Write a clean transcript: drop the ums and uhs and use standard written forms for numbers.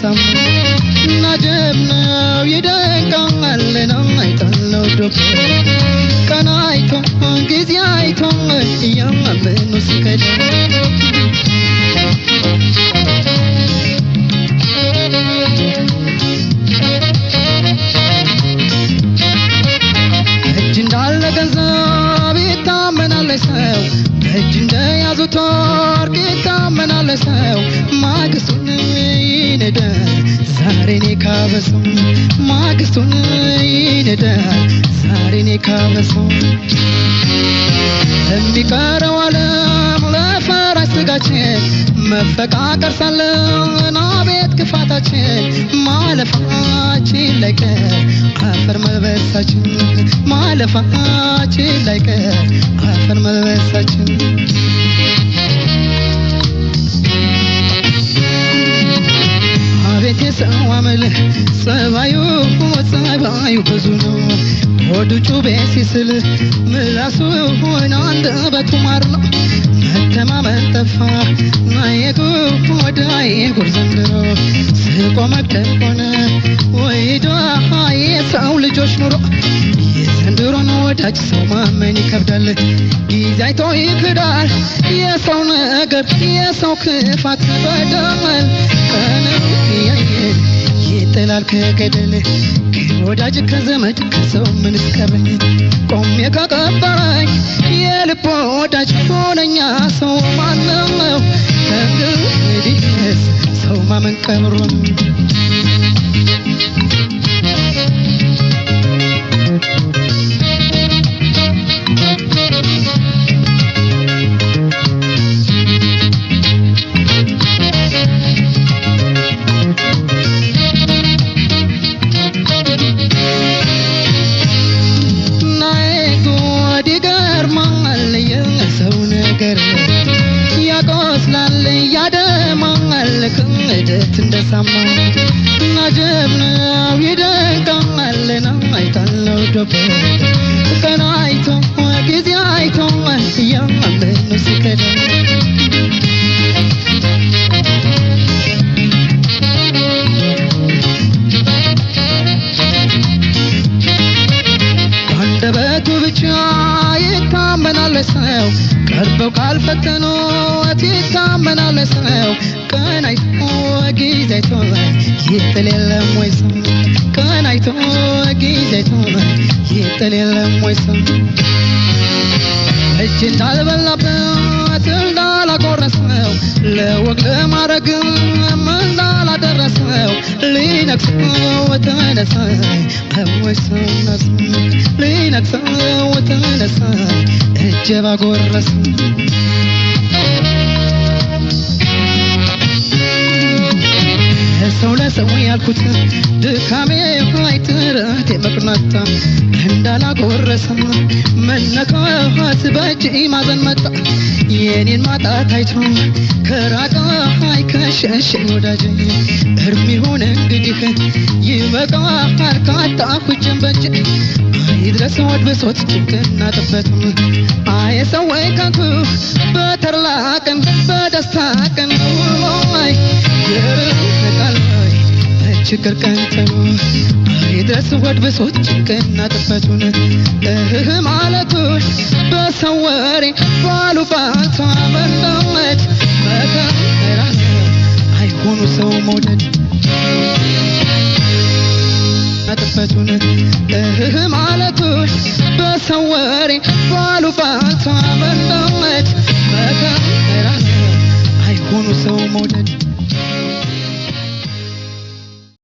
እንደሰማ ናጀብነው ይደንቃል ነው አይጣለው ዶብ ቀናይቶ ጊዜ አይቶ እያመኑ ሲከዳ እጅ እንዳለ ገንዘብ ይታመናል ሰው እጅ እንደያዙት ወርቅ ይታመናል ሰው ማግስቱን ይነዳል ዛሬን ካበሰው ማግስቱን ይነዳል ዛሬን ካበሰው የሚቀረው ዓለም ለፈራሽ ስጋችን መፈቃቀር ሳለን አቤት ክፋታችን ማለፋችን ላይቀር አፈር መልበሳችን ማለፋችን ላይቀር አፈር መልበሳችን አቤት የሰው አመል ጸባዩ ብዙ ነው ሆዱ ጩቤ ሲስል ምላሱ አንደበቱ ማር ነው መተማመን ጠፋ የጉር ዘንድሮ ስቆ መግደል ሆነ ወይዳ የሰው ልጆች ኑሮ የዘንድሮን ወዳጅ ሰው ማመን ይከብዳል ጊዜ አይቶ ይክዳል የሰው ነገር የሰው ክፋት በደል ቀን ያየ ይጥላል ከገደል ከወዳጅ ከዘመድ ከሰው ምን እስቀረኝ ቆሜ ከቀበረኝ የልብ ወዳጅ ሆነኛ ሰው ማነው ከእንግዲህስ ሰው ማመን ቀብሮ ያቆስላል ያደማል ክህደት እንደሰማ ናጀብነው ይደንቃል ነው አይጣለው ዶብ ቀናይቶ ጊዜ አይቶ እያመኑ ሲከዳ አንደበቱ ብቻ ይታመናል ሰው ቀርበው ካልፈተኑት ይታመናል ሰው ቀናይቶ ጊዜ አይቶ ይጥል የለም ወይ ሰው ቀናይቶ ጊዜ አይቶ ይጥል የለም ወይ ሰው እጅ እንዳልበላበት እንዳላጎረሰው ለወግ ለማድረግ እንዳላደረሰው ሊነክሰው ተነሳ ወይ ሰውነት ሊነክሰው ተነሳ እጀባ ጎረሰ ሰው ለሰው ያልኩት ድካሜ አይትረት መቅናታ እንዳላጎረሰ መነካት በእጅ ማዘን መጣ የኔን ማጣት አይቶ ከራቀ አይከሸሸኝ ወዳጅ እርም ይሁን እንግዲህ ይበቃል ካጣኩችን በእጅ ይድረስ ወድ ብሶት ጭንቅና ጥበቱ አየሰው ወይ ከንቱ በተርላ ቀን በደስታ ቀን ወይ ይርቃል ወይ በችግር ቀን ተው ይድረስ ወድ ብሶት ጭንቅና ጥበቱን ማለቱ በሰው ወሬ ባሉባልታ መለመድ መከራ አይሆኑ ሰው መውደድ ጥበቱን ማለቱ በሰው ወሬ ባሉባልታ መለመድ መከራ አይሆኑ ሰው መውደድ